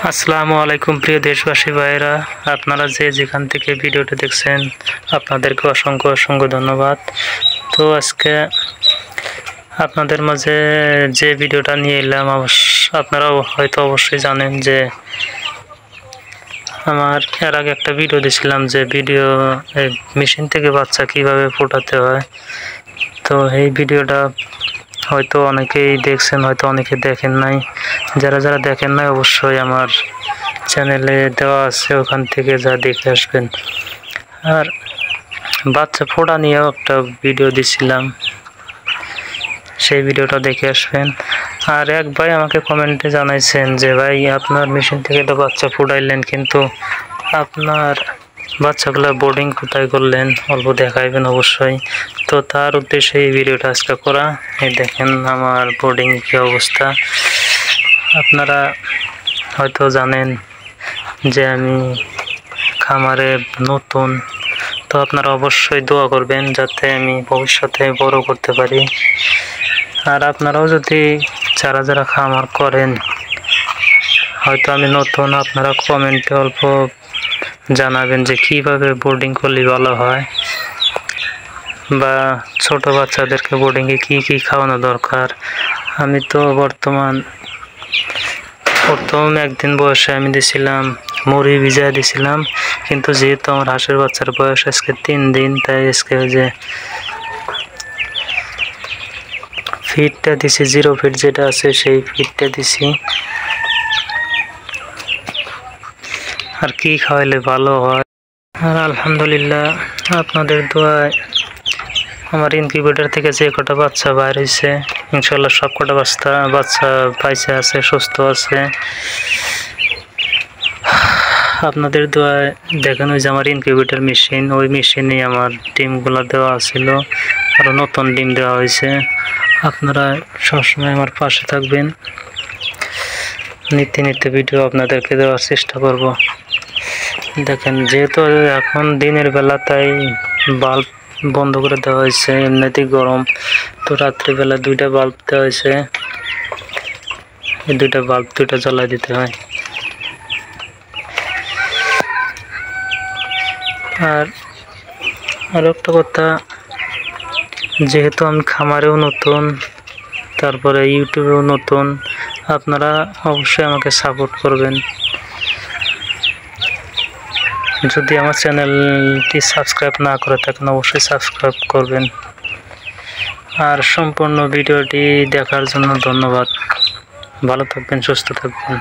আসসালামু আলাইকুম প্রিয় দেশবাসী ভাইরা, আপনারা যেখান থেকে ভিডিওটি দেখছেন আপনাদেরকে অসংখ্য অসংখ্য ধন্যবাদ। তো আজকে আপনাদের মাঝে যে ভিডিওটা নিয়ে এলাম, আপনারা হয়তো অবশ্যই জানেন যে আমার এর আগে একটা ভিডিও দিয়েছিলাম যে মেশিন থেকে বাচ্চা কিভাবে ফোটাতে হয়। তো এই ভিডিওটা হয়তো অনেকেই দেখছেন, হয়তো অনেকে দেখেন নাই। যারা যারা দেখেন নাই অবশ্যই আমার চ্যানেলে দেওয়া আছে, ওখান থেকে যা দেখে আসবেন। আর বাচ্চা ফোটা নিয়েও একটা ভিডিও দিছিলাম, সেই ভিডিওটা দেখে আসবেন। আর এক ভাই আমাকে কমেন্টে জানাইছেন যে ভাই আপনার মেশিন থেকে তো বাচ্চা ফুটাইলেন, কিন্তু আপনার বাচ্চাগুলো বোর্ডিং কোথায় করলেন অল্প দেখাইবেন অবশ্যই। তো তার উদ্দেশ্যে এই ভিডিওটা আজকে করা। এই দেখেন আমার বোর্ডিং কি অবস্থা। আপনারা হয়তো জানেন যে আমি খামারে নতুন, তো আপনারা অবশ্যই দোয়া করবেন যাতে আমি ভবিষ্যতে বড় করতে পারি। আর আপনারাও যদি যারা যারা খামার করেন, হয়তো আমি নতুন, আপনারা কমেন্টে অল্প জানাবেন যে কিভাবে বোর্ডিং করলে ভালো হয়, বা ছোট বাচ্চাদেরকে বোর্ডিংয়ে কি কি খাওয়ানো দরকার। আমি তো প্রথম একদিন বয়সে আমি দিছিলাম মুড়ি ভিজা দিছিলাম, কিন্তু যেহেতু আমার হাঁসের বাচ্চার বয়স আজকে 3 দিন, তাই আজকে যে ফিডটা দিছি 0 ফিট যেটা আছে সেই ফিডটা দিছি। আর কি খাওয়াইলে ভালো হয়। আর আলহামদুলিল্লাহ আপনাদের দোয়ায় আমার ইনকিউবেটর থেকে যে কটা বাচ্চা বাইর হয়েছে, ইনশাল্লাহ সব কটা বাচ্চা পাইছে আছে, সুস্থ আছে। আপনাদের দোয়ায় দেখেন ওই যে আমার ইনকিউবেটর মেশিন, ওই মেশিনে আমার ডিমগুলো দেওয়া ছিল, আরও নতুন ডিম দেওয়া হয়েছে। আপনারা সবসময় আমার পাশে থাকবেন, নিত্য নিত্য ভিডিও আপনাদেরকে দেওয়ার চেষ্টা করব। দেখেন যেহেতু এখন দিনের বেলা, তাই বাল্ব বন্ধ করে দেওয়া হয়েছে, এমনিতেই গরম। তো রাত্রিবেলা 2টা বাল্ব দেওয়া হয়েছে, এই 2টা বাল্ব জ্বালাই দিতে হয়। আর একটা কথা, যেহেতু আমি খামারেও নতুন, তারপরে ইউটিউবেও নতুন, আপনারা অবশ্যই আমাকে সাপোর্ট করবেন। যদি আমার চ্যানেলটি সাবস্ক্রাইব না করে থাকেন অবশ্যই সাবস্ক্রাইব করবেন। আর সম্পূর্ণ ভিডিওটি দেখার জন্য ধন্যবাদ। ভালো থাকবেন, সুস্থ থাকবেন।